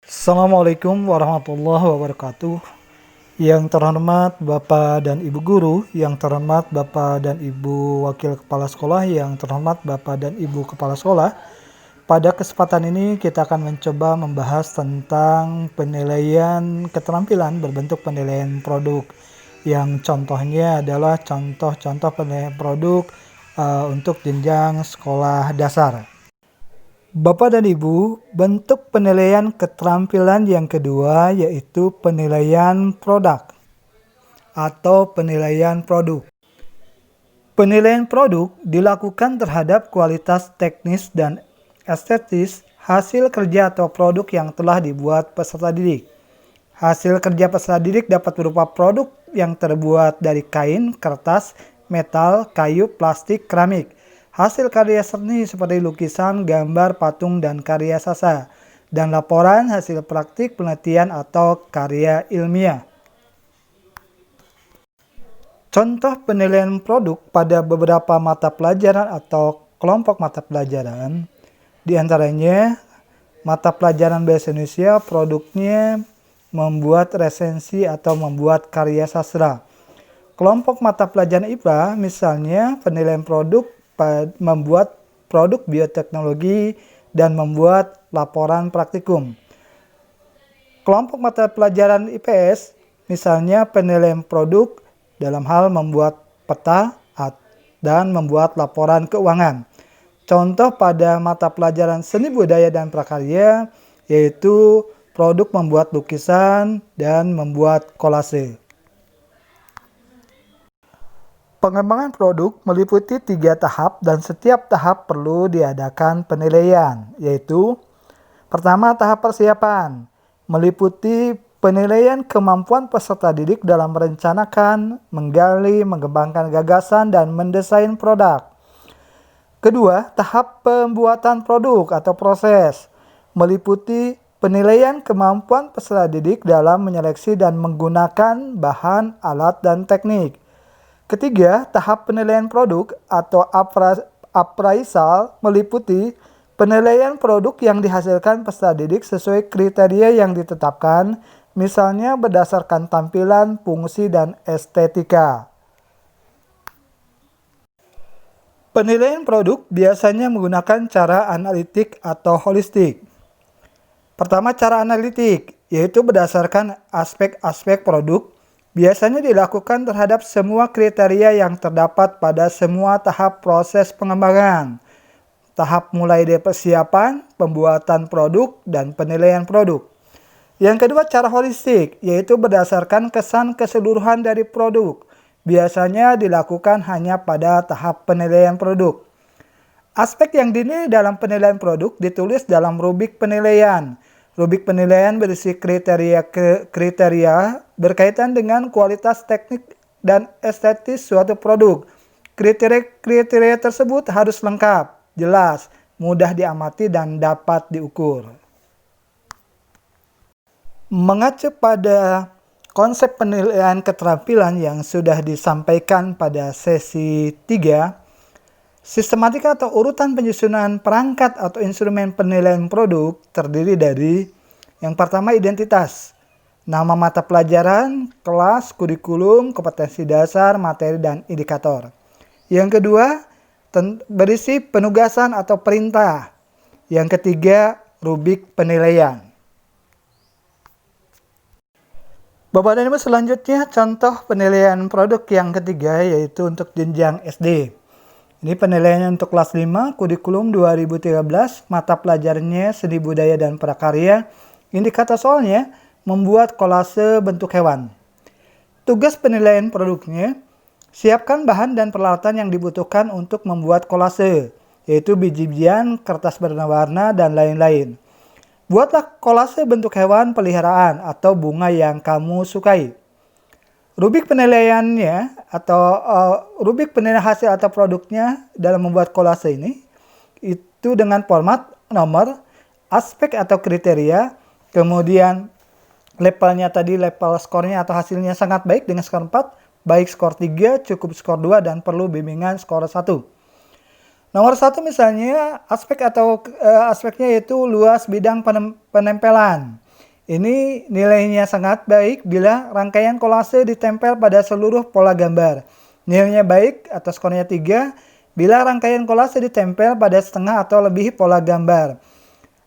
Assalamualaikum warahmatullahi wabarakatuh. Yang terhormat Bapak dan Ibu guru, yang terhormat Bapak dan Ibu wakil kepala sekolah, yang terhormat Bapak dan Ibu kepala sekolah. Pada kesempatan ini kita akan mencoba membahas tentang penilaian keterampilan berbentuk penilaian produk. Yang contohnya adalah contoh-contoh penilaian produk untuk jenjang sekolah dasar. Bapak dan Ibu, bentuk penilaian keterampilan yang kedua yaitu penilaian produk atau penilaian produk. Penilaian produk dilakukan terhadap kualitas teknis dan estetis hasil kerja atau produk yang telah dibuat peserta didik. Hasil kerja peserta didik dapat berupa produk yang terbuat dari kain, kertas, metal, kayu, plastik, keramik. Hasil karya seni seperti lukisan, gambar, patung, dan karya sastra. Dan laporan hasil praktik penelitian atau karya ilmiah. Contoh penilaian produk pada beberapa mata pelajaran atau kelompok mata pelajaran. Di antaranya mata pelajaran Bahasa Indonesia produknya membuat resensi atau membuat karya sastra. Kelompok mata pelajaran IPA misalnya penilaian produk membuat produk bioteknologi dan membuat laporan praktikum. Kelompok mata pelajaran IPS misalnya penilaian produk dalam hal membuat peta dan membuat laporan keuangan. Contoh pada mata pelajaran seni budaya dan prakarya yaitu produk membuat lukisan dan membuat kolase. Pengembangan produk meliputi 3 tahap dan setiap tahap perlu diadakan penilaian, yaitu pertama tahap persiapan, meliputi penilaian kemampuan peserta didik dalam merencanakan, menggali, mengembangkan gagasan, dan mendesain produk. Kedua, tahap pembuatan produk atau proses, meliputi penilaian kemampuan peserta didik dalam menyeleksi dan menggunakan bahan, alat, dan teknik. Ketiga, tahap penilaian produk atau appraisal meliputi penilaian produk yang dihasilkan peserta didik sesuai kriteria yang ditetapkan, misalnya berdasarkan tampilan, fungsi, dan estetika. Penilaian produk biasanya menggunakan cara analitik atau holistik. Pertama, cara analitik, yaitu berdasarkan aspek-aspek produk, biasanya dilakukan terhadap semua kriteria yang terdapat pada semua tahap proses pengembangan. Tahap mulai dari persiapan, pembuatan produk, dan penilaian produk. Yang kedua, cara holistik, yaitu berdasarkan kesan keseluruhan dari produk. Biasanya dilakukan hanya pada tahap penilaian produk. Aspek yang dinilai dalam penilaian produk ditulis dalam rubrik penilaian. Rubrik penilaian berisi kriteria berkaitan dengan kualitas teknik dan estetis suatu produk. Kriteria tersebut harus lengkap, jelas, mudah diamati, dan dapat diukur. Mengacu pada konsep penilaian keterampilan yang sudah disampaikan pada sesi 3, sistematika atau urutan penyusunan perangkat atau instrumen penilaian produk terdiri dari yang pertama identitas, nama mata pelajaran, kelas, kurikulum, kompetensi dasar, materi, dan indikator. Yang kedua, berisi penugasan atau perintah. Yang ketiga, rubrik penilaian. Bapak dan Ibu, selanjutnya contoh penilaian produk yang ketiga yaitu untuk jenjang SD. Ini penilaiannya untuk kelas 5, kurikulum 2013, mata pelajarannya seni budaya dan prakarya. Indikator soalnya membuat kolase bentuk hewan. Tugas penilaian produknya, siapkan bahan dan peralatan yang dibutuhkan untuk membuat kolase, yaitu biji-bijian, kertas berwarna, dan lain-lain. Buatlah kolase bentuk hewan peliharaan atau bunga yang kamu sukai. Rubrik penilaiannya atau rubrik penilaian hasil atau produknya dalam membuat kolase ini itu dengan format, nomor, aspek atau kriteria, kemudian levelnya tadi level skornya atau hasilnya sangat baik dengan skor 4, baik skor 3, cukup skor 2, dan perlu bimbingan skor 1. Nomor 1 misalnya aspeknya yaitu luas bidang penempelan. Ini nilainya sangat baik bila rangkaian kolase ditempel pada seluruh pola gambar. Nilainya baik atau skornya 3 bila rangkaian kolase ditempel pada setengah atau lebih pola gambar.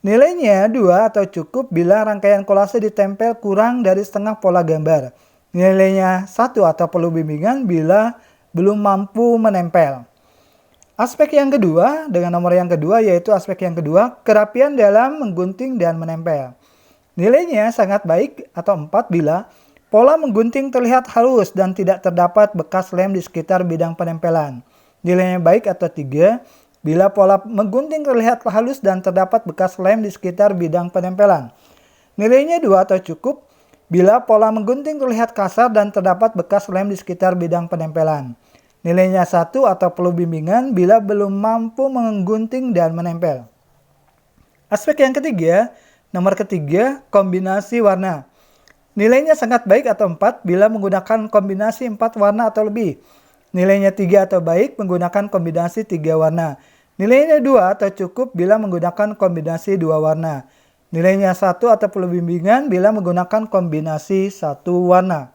Nilainya 2 atau cukup bila rangkaian kolase ditempel kurang dari setengah pola gambar. Nilainya 1 atau perlu bimbingan bila belum mampu menempel. Aspek yang kedua, dengan nomor yang kedua yaitu aspek yang kedua, kerapian dalam menggunting dan menempel. Nilainya sangat baik atau 4 bila pola menggunting terlihat halus dan tidak terdapat bekas lem di sekitar bidang penempelan. Nilainya baik atau 3 bila pola menggunting terlihat halus dan terdapat bekas lem di sekitar bidang penempelan. Nilainya 2 atau cukup bila pola menggunting terlihat kasar dan terdapat bekas lem di sekitar bidang penempelan. Nilainya 1 atau perlu bimbingan bila belum mampu menggunting dan menempel. Aspek yang ketiga, nomor ketiga, kombinasi warna. Nilainya sangat baik atau 4 bila menggunakan kombinasi 4 warna atau lebih. Nilainya 3 atau baik menggunakan kombinasi 3 warna. Nilainya 2 atau cukup bila menggunakan kombinasi 2 warna. Nilainya 1 atau perlu bimbingan bila menggunakan kombinasi 1 warna.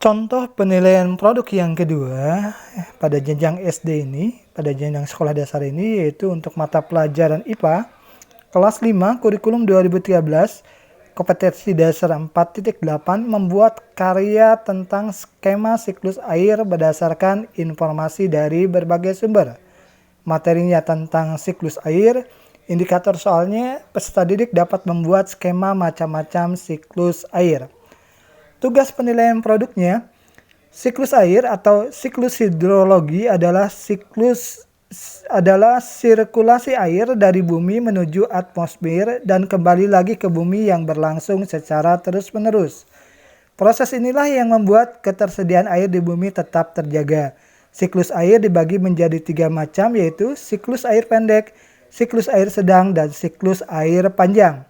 Contoh penilaian produk yang kedua pada jenjang SD ini, pada jenjang sekolah dasar ini, yaitu untuk mata pelajaran IPA kelas 5 kurikulum 2013 kompetensi dasar 4.8 membuat karya tentang skema siklus air berdasarkan informasi dari berbagai sumber. Materinya tentang siklus air, indikator soalnya peserta didik dapat membuat skema macam-macam siklus air. Tugas penilaian produknya, siklus air atau siklus hidrologi adalah sirkulasi air dari bumi menuju atmosfer dan kembali lagi ke bumi yang berlangsung secara terus-menerus. Proses inilah yang membuat ketersediaan air di bumi tetap terjaga. Siklus air dibagi menjadi 3 macam, yaitu siklus air pendek, siklus air sedang, dan siklus air panjang.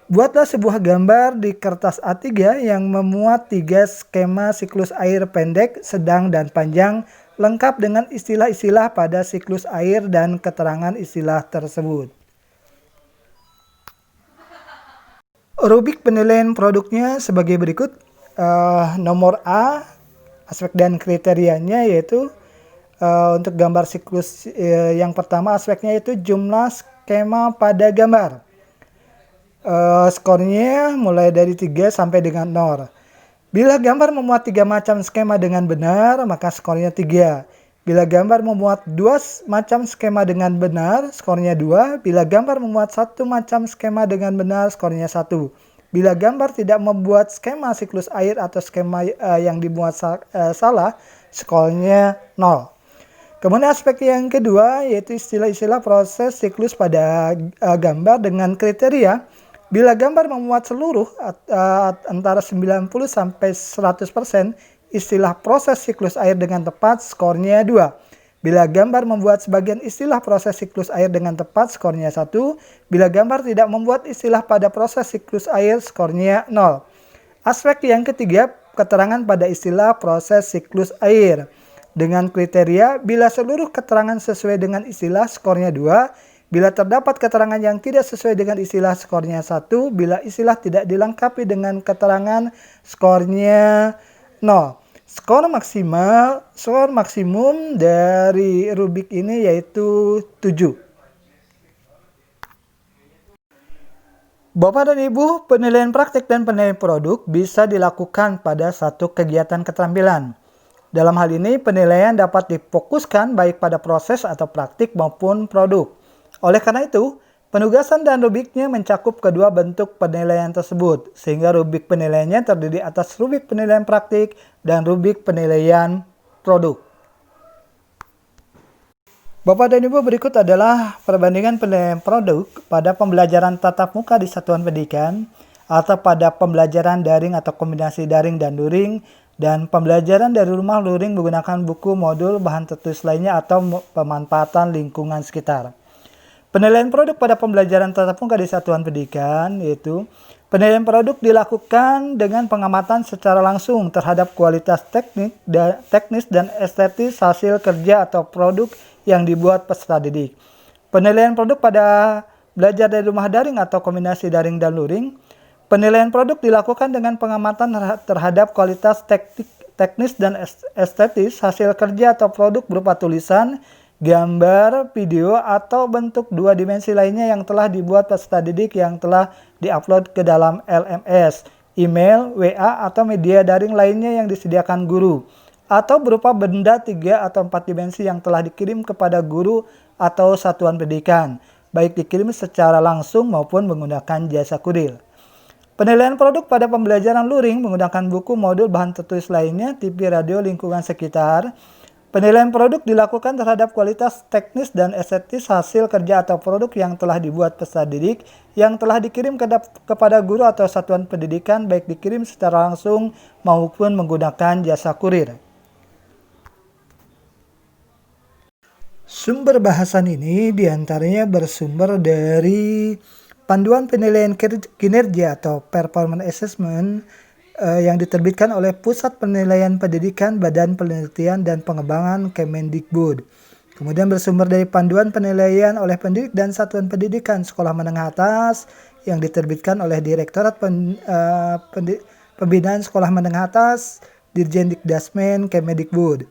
Buatlah sebuah gambar di kertas A3 yang memuat 3 skema siklus air pendek, sedang, dan panjang, lengkap dengan istilah-istilah pada siklus air dan keterangan istilah tersebut. Rubrik penilaian produknya sebagai berikut. Nomor A, aspek dan kriterianya yaitu untuk gambar siklus yang pertama aspeknya yaitu jumlah skema pada gambar. Skornya mulai dari 3 sampai dengan 0. Bila gambar memuat 3 macam skema dengan benar, maka skornya 3. Bila gambar memuat 2 macam skema dengan benar, skornya 2. Bila gambar memuat 1 macam skema dengan benar, skornya 1. Bila gambar tidak membuat skema siklus air atau skema yang dimuat salah, skornya 0. Kemudian aspek yang kedua yaitu istilah-istilah proses siklus pada gambar dengan kriteria. Bila gambar memuat seluruh antara 90 sampai 100% istilah proses siklus air dengan tepat, skornya 2. Bila gambar membuat sebagian istilah proses siklus air dengan tepat, skornya 1. Bila gambar tidak membuat istilah pada proses siklus air, skornya 0. Aspek yang ketiga, keterangan pada istilah proses siklus air. Dengan kriteria, bila seluruh keterangan sesuai dengan istilah, skornya 2. Bila terdapat keterangan yang tidak sesuai dengan istilah, skornya 1. Bila istilah tidak dilengkapi dengan keterangan, skornya 0. Skor maksimum dari rubrik ini yaitu 7. Bapak dan Ibu, penilaian praktik dan penilaian produk bisa dilakukan pada satu kegiatan keterampilan. Dalam hal ini, penilaian dapat difokuskan baik pada proses atau praktik maupun produk. Oleh karena itu, penugasan dan rubriknya mencakup kedua bentuk penilaian tersebut, sehingga rubrik penilaiannya terdiri atas rubrik penilaian praktik dan rubrik penilaian produk. Bapak dan Ibu, berikut adalah perbandingan penilaian produk pada pembelajaran tatap muka di satuan pendidikan, atau pada pembelajaran daring atau kombinasi daring dan luring, dan pembelajaran dari rumah luring menggunakan buku, modul, bahan tertulis lainnya, atau pemanfaatan lingkungan sekitar. Penilaian produk pada pembelajaran tatap muka di satuan pendidikan yaitu penilaian produk dilakukan dengan pengamatan secara langsung terhadap kualitas teknis dan estetis hasil kerja atau produk yang dibuat peserta didik. Penilaian produk pada belajar dari rumah daring atau kombinasi daring dan luring. Penilaian produk dilakukan dengan pengamatan terhadap kualitas teknis dan estetis hasil kerja atau produk berupa tulisan, gambar, video, atau bentuk dua dimensi lainnya yang telah dibuat peserta didik yang telah diupload ke dalam LMS, email, WA, atau media daring lainnya yang disediakan guru, atau berupa benda 3 atau 4 dimensi yang telah dikirim kepada guru atau satuan pendidikan, baik dikirim secara langsung maupun menggunakan jasa kurir. Penilaian produk pada pembelajaran luring menggunakan buku, modul, bahan tertulis lainnya, TV, radio, lingkungan sekitar. Penilaian produk dilakukan terhadap kualitas teknis dan estetis hasil kerja atau produk yang telah dibuat peserta didik yang telah dikirim kepada guru atau satuan pendidikan, baik dikirim secara langsung maupun menggunakan jasa kurir. Sumber bahasan ini diantaranya bersumber dari Panduan Penilaian Kinerja atau Performance Assessment yang diterbitkan oleh Pusat Penilaian Pendidikan Badan Penelitian dan Pengembangan Kemendikbud. Kemudian bersumber dari Panduan Penilaian oleh Pendidik dan Satuan Pendidikan Sekolah Menengah Atas yang diterbitkan oleh Direktorat Pembinaan Sekolah Menengah Atas, Dirjen Dikdasmen Kemendikbud.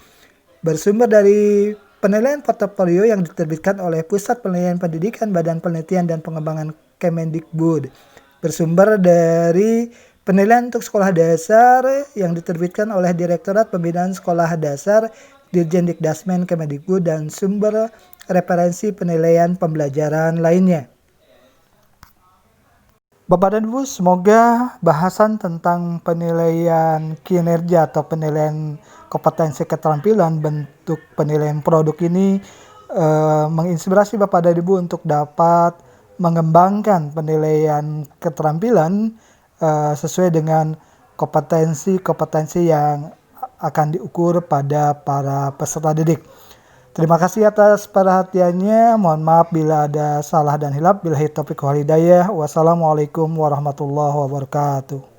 Bersumber dari Penilaian Portofolio yang diterbitkan oleh Pusat Penilaian Pendidikan Badan Penelitian dan Pengembangan Kemendikbud. Bersumber dari Penilaian untuk Sekolah Dasar yang diterbitkan oleh Direktorat Pembinaan Sekolah Dasar, Dirjen Dikdasmen Kemendikbud, dan sumber referensi penilaian pembelajaran lainnya. Bapak dan Ibu, semoga bahasan tentang penilaian kinerja atau penilaian kompetensi keterampilan bentuk penilaian produk ini menginspirasi Bapak dan Ibu untuk dapat mengembangkan penilaian keterampilan sesuai dengan kompetensi yang akan diukur pada para peserta didik. Terima kasih atas perhatiannya. Mohon maaf bila ada salah dan hilaf. Billahi taufiq wal hidayah. Wassalamualaikum warahmatullahi wabarakatuh.